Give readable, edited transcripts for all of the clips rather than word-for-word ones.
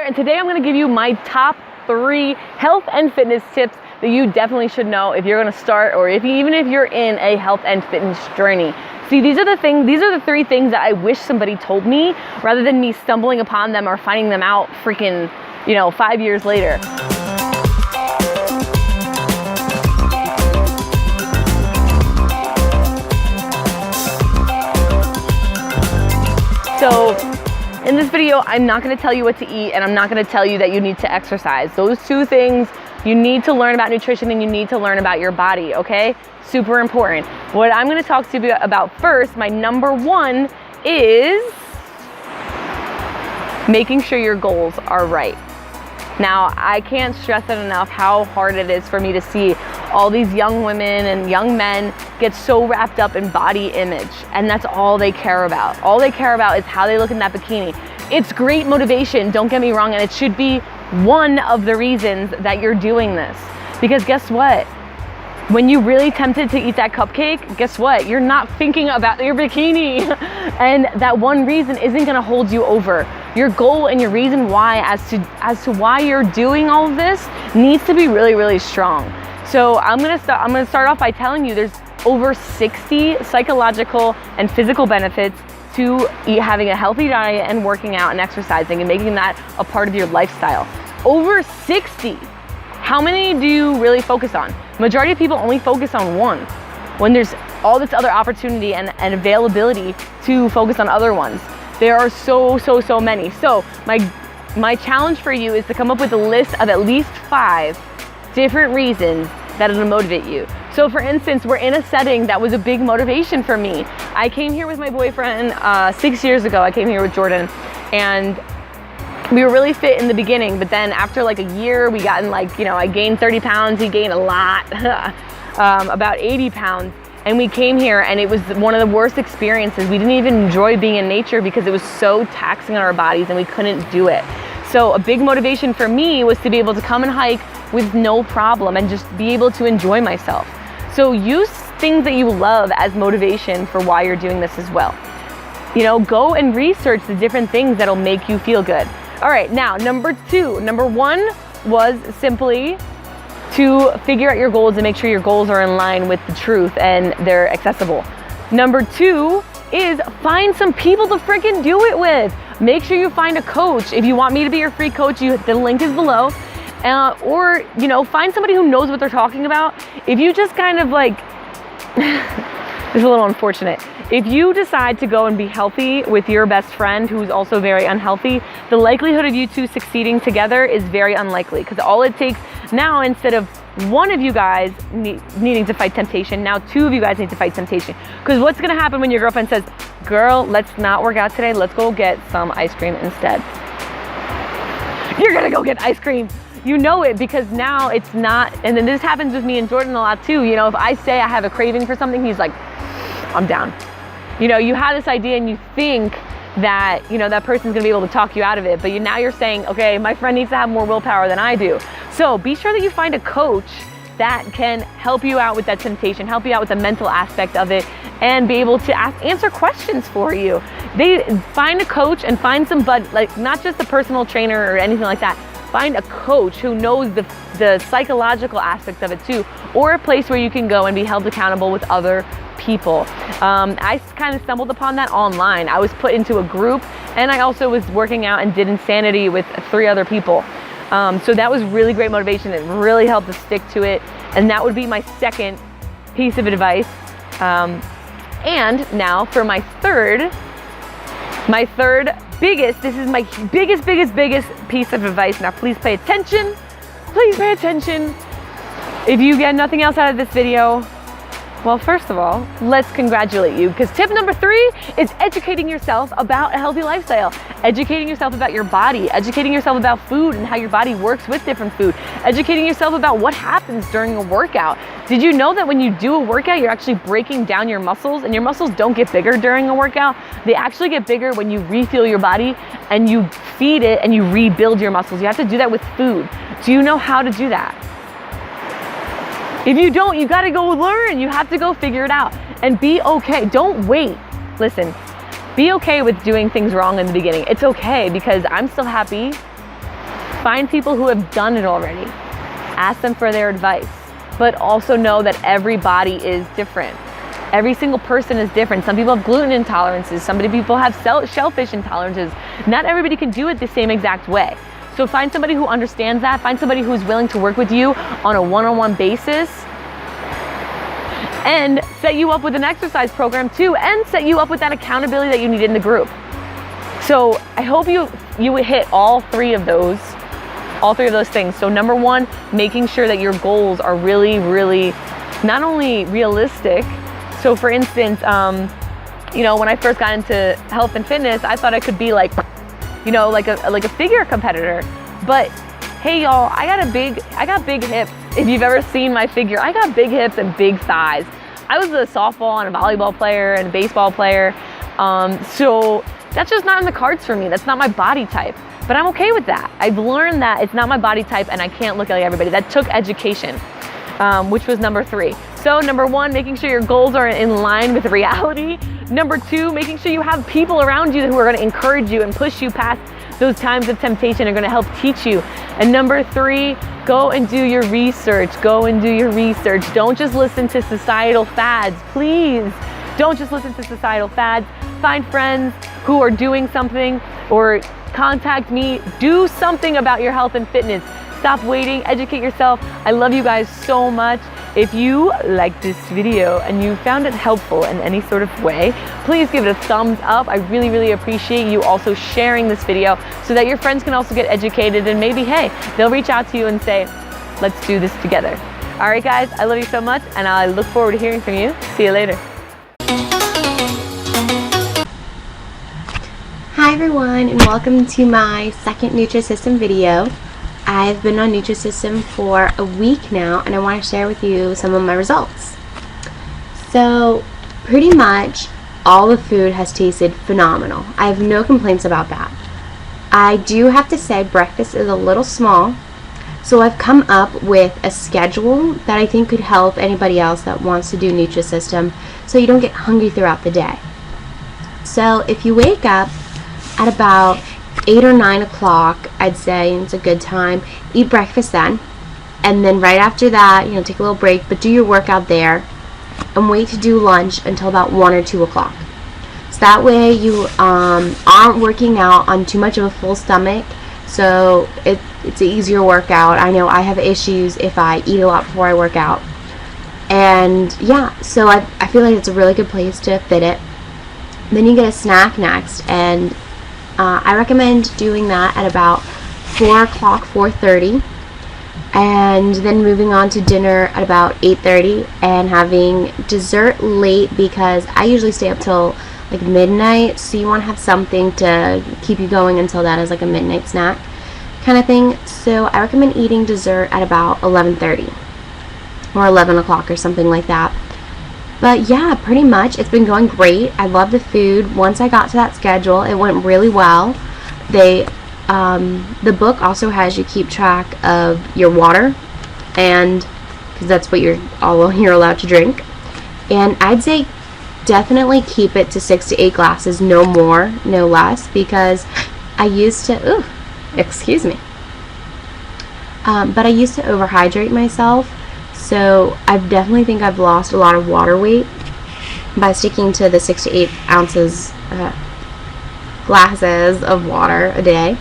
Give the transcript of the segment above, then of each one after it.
And today I'm going to give you my top 3 health and fitness tips that you definitely should know if you're going to start, or even if you're in a health and fitness journey. See, these are the 3 things that I wish somebody told me rather than me stumbling upon them or finding them out freaking, 5 years later. So in this video, I'm not going to tell you what to eat, and I'm not going to tell you that you need to exercise. Those 2 things, you need to learn about nutrition and you need to learn about your body, okay? Super important. What I'm going to talk to you about first, my number 1, is making sure your goals are right. Now, I can't stress it enough how hard it is for me to see all these young women and young men get so wrapped up in body image, and that's all they care about. All they care about is how they look in that bikini. It's great motivation, don't get me wrong, and it should be one of the reasons that you're doing this. Because guess what? When you're really tempted to eat that cupcake, guess what? You're not thinking about your bikini. And that one reason isn't gonna hold you over. Your goal and your reason why as to why you're doing all of this needs to be really, really strong. So I'm gonna start off by telling you there's over 60 psychological and physical benefits to having a healthy diet and working out and exercising and making that a part of your lifestyle. Over 60. How many do you really focus on? Majority of people only focus on one when there's all this other opportunity and availability to focus on other ones. There are so many. So my challenge for you is to come up with a list of at least 5 different reasons that it'll motivate you. So for instance, we're in a setting that was a big motivation for me. I came here with my boyfriend 6 years ago. I came here with Jordan, and we were really fit in the beginning, but then after like a year, we got in I gained 30 pounds, he gained a lot, about 80 pounds. And we came here and it was one of the worst experiences. We didn't even enjoy being in nature because it was so taxing on our bodies and we couldn't do it. So a big motivation for me was to be able to come and hike with no problem and just be able to enjoy myself. So use things that you love as motivation for why you're doing this as well. Go and research the different things that'll make you feel good. All right, now number 2. Number 1 was simply to figure out your goals and make sure your goals are in line with the truth and they're accessible. Number 2 is find some people to freaking do it with. Make sure you find a coach. If you want me to be your free coach, the link is below. Or find somebody who knows what they're talking about. If you just kind of it's a little unfortunate. If you decide to go and be healthy with your best friend who's also very unhealthy, the likelihood of you 2 succeeding together is very unlikely, because all it takes now, instead of one of you guys needing to fight temptation, now 2 of you guys need to fight temptation. Because what's gonna happen when your girlfriend says, girl, let's not work out today, let's go get some ice cream instead? You're gonna go get ice cream. You know it, because now it's not, and then this happens with me and Jordan a lot too. If I say I have a craving for something, he's like, I'm down. You have this idea and you think that, that person's gonna be able to talk you out of it, but now you're saying, okay, my friend needs to have more willpower than I do. So be sure that you find a coach that can help you out with that temptation, help you out with the mental aspect of it, and be able to answer questions for you. Find a coach and find somebody, not just a personal trainer or anything like that. Find a coach who knows the psychological aspects of it too, or a place where you can go and be held accountable with other people. I kind of stumbled upon that online. I was put into a group, and I also was working out and did Insanity with 3 other people. So that was really great motivation. It really helped to stick to it. And that would be my second piece of advice. And now for my third biggest, this is my biggest piece of advice. Now please pay attention. Please pay attention. If you get nothing else out of this video, well, first of all, let's congratulate you, because tip number 3 is educating yourself about a healthy lifestyle, educating yourself about your body, educating yourself about food and how your body works with different food, educating yourself about what happens during a workout. Did you know that when you do a workout, you're actually breaking down your muscles, and your muscles don't get bigger during a workout? They actually get bigger when you refuel your body and you feed it and you rebuild your muscles. You have to do that with food. Do you know how to do that? If you don't, you gotta go learn. You have to go figure it out and be okay. Don't wait. Listen, be okay with doing things wrong in the beginning. It's okay, because I'm still happy Find people who have done it already. Ask them for their advice. But also know that every body is different. Every single person is different. Some people have gluten intolerances. Some people have shellfish intolerances. Not everybody can do it the same exact way. So find somebody who understands that. Find somebody who's willing to work with you on a one-on-one basis, and set you up with an exercise program too, and set you up with that accountability that you need in the group. So I hope you hit all three of those things. So number one, making sure that your goals are really, really not only realistic. So for instance, when I first got into health and fitness, I thought I could be like a figure competitor. But hey y'all, I got big hips. If you've ever seen my figure, I got big hips and big thighs. I was a softball and a volleyball player and a baseball player. So that's just not in the cards for me. That's not my body type. But I'm okay with that. I've learned that it's not my body type and I can't look like everybody. That took education, which was number 3. So number 1, making sure your goals are in line with reality. Number 2, making sure you have people around you who are going to encourage you and push you past those times of temptation, are going to help teach you. And number 3, go and do your research. Go and do your research. Don't just listen to societal fads. Please don't just listen to societal fads. Find friends who are doing something, or contact me. Do something about your health and fitness. Stop waiting. Educate yourself. I love you guys so much. If you liked this video and you found it helpful in any sort of way, please give it a thumbs up. I really, really appreciate you also sharing this video so that your friends can also get educated, and maybe, hey, they'll reach out to you and say, let's do this together. All right, guys, I love you so much, and I look forward to hearing from you. See you later. Hi everyone, and welcome to my second Nutrisystem video. I've been on Nutrisystem for a week now, and I want to share with you some of my results. So pretty much all the food has tasted phenomenal. I have no complaints about that. I do have to say breakfast is a little small, so I've come up with a schedule that I think could help anybody else that wants to do Nutrisystem, so you don't get hungry throughout the day. So if you wake up at about 8 or 9 o'clock, I'd say it's a good time. Eat breakfast then, and then right after that, take a little break, but do your workout there, and wait to do lunch until about 1 or 2 o'clock. So that way you aren't working out on too much of a full stomach, so it's an easier workout. I know I have issues if I eat a lot before I work out. And yeah, so I feel like it's a really good place to fit it. Then you get a snack next, and I recommend doing that at about 4 o'clock, 4:30, and then moving on to dinner at about 8:30, and having dessert late because I usually stay up till like midnight, so you want to have something to keep you going until that, as like a midnight snack kind of thing. So I recommend eating dessert at about 11:30 or 11 o'clock or something like that. But yeah, pretty much it's been going great. I love the food. Once I got to that schedule, it went really well. The book also has you keep track of your water, and because that's what you're allowed to drink. And I'd say definitely keep it to 6 to 8 glasses, no more, no less, because I used to, excuse me. But I used to overhydrate myself. So I definitely think I've lost a lot of water weight by sticking to the 6 to 8 ounces glasses of water a day.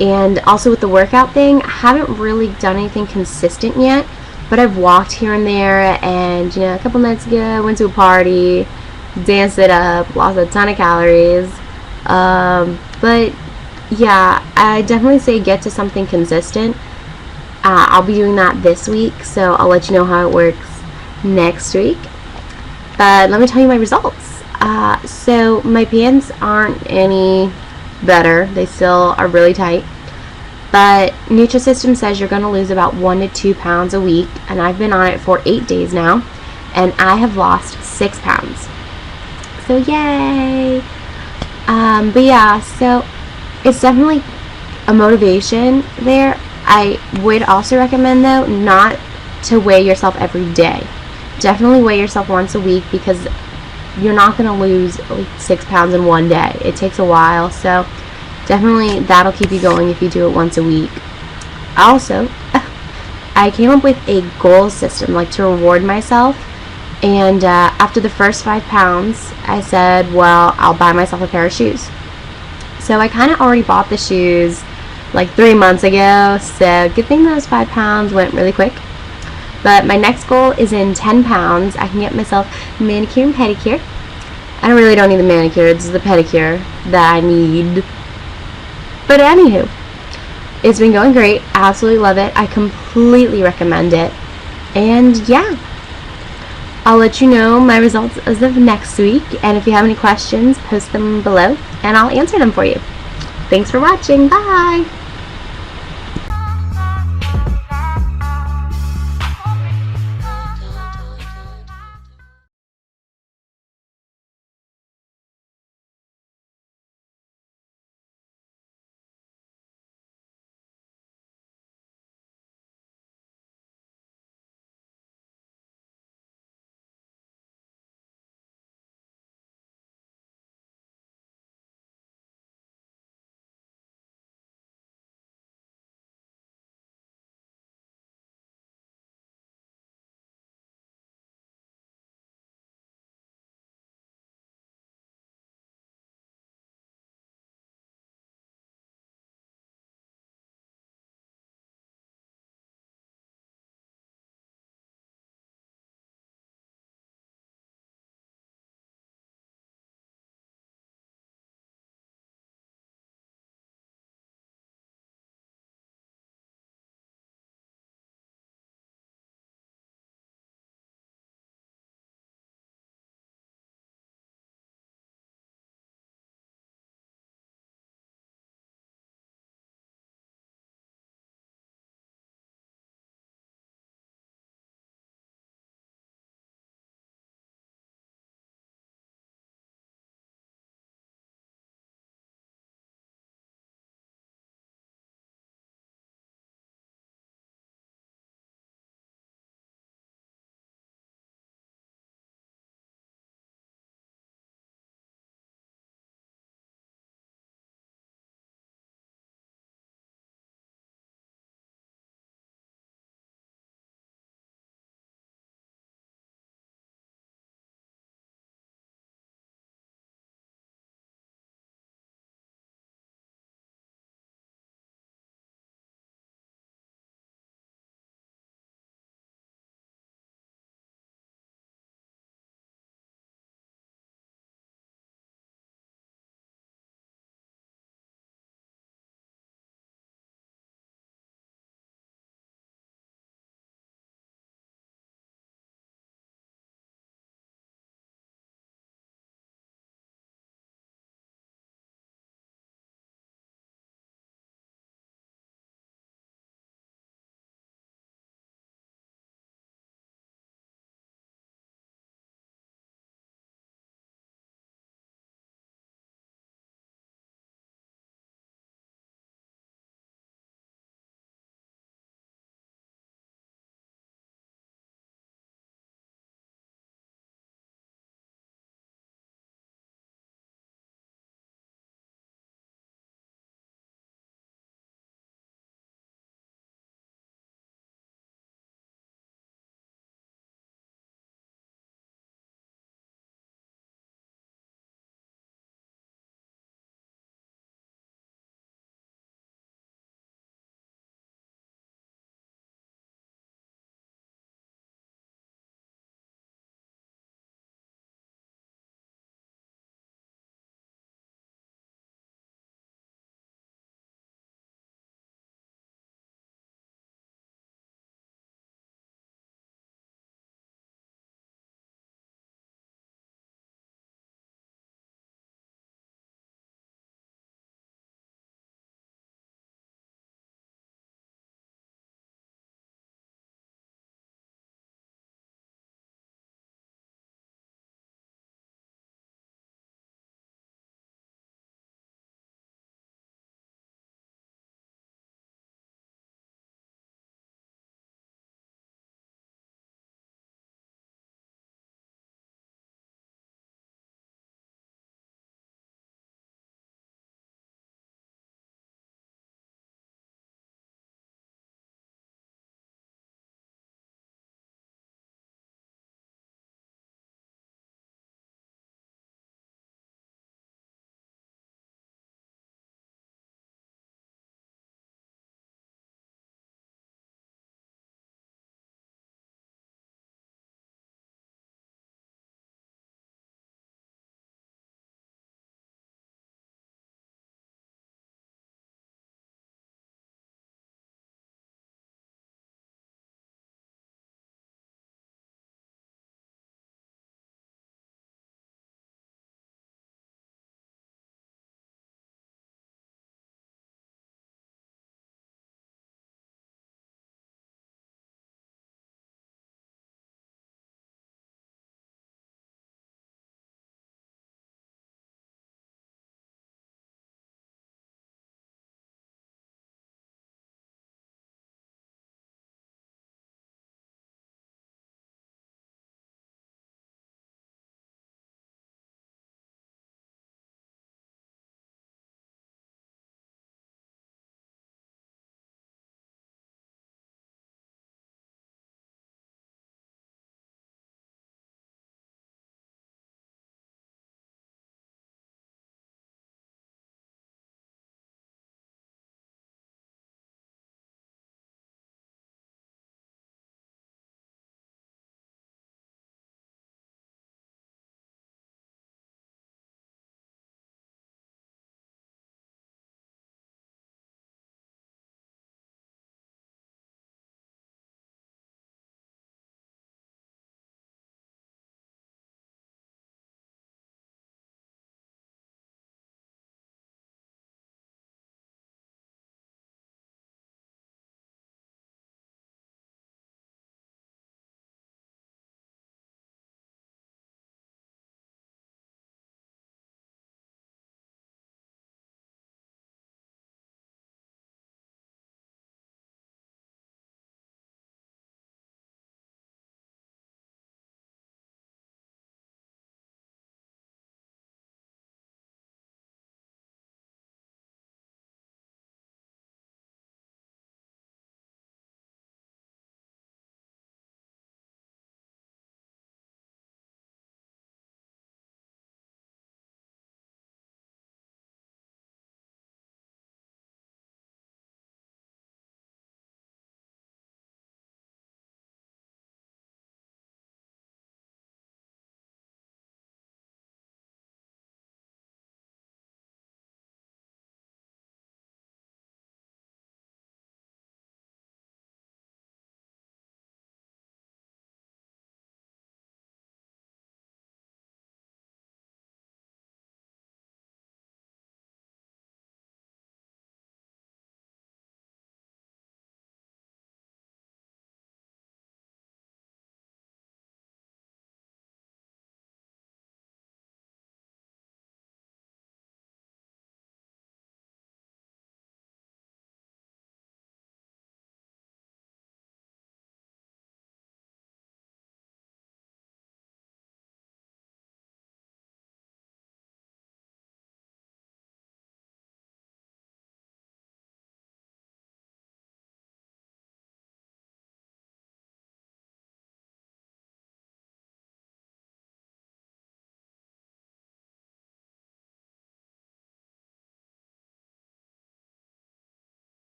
And also with the workout thing, I haven't really done anything consistent yet, but I've walked here and there, and a couple nights ago I went to a party, danced it up, lost a ton of calories. But yeah, I definitely say get to something consistent. I'll be doing that this week, so I'll let you know how it works next week. But let me tell you my results. So my pants aren't any better. They still are really tight. But Nutrisystem says you're going to lose about 1 to 2 pounds a week, and I've been on it for 8 days now, and I have lost 6 pounds. So yay! But yeah, so it's definitely a motivation there. I would also recommend, though, not to weigh yourself every day. Definitely weigh yourself once a week, because you're not going to lose like 6 pounds in one day. It takes a while, so definitely that'll keep you going if you do it once a week. Also, I came up with a goal system, like to reward myself. And after the first 5 pounds, I said, well, I'll buy myself a pair of shoes. So I kind of already bought the shoes like 3 months ago. So good thing those 5 pounds went really quick. But my next goal is in 10 pounds. I can get myself manicure and pedicure. I really don't need the manicure, it's the pedicure that I need. But anywho, it's been going great. I absolutely love it. I completely recommend it. And yeah, I'll let you know my results as of next week. And if you have any questions, post them below and I'll answer them for you. Thanks for watching. Bye!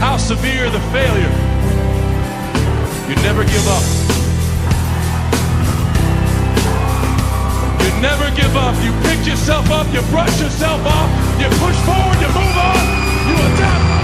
how severe the failure. You never give up. You never give up. You pick yourself up, you brush yourself off, you push forward, you move on, you adapt.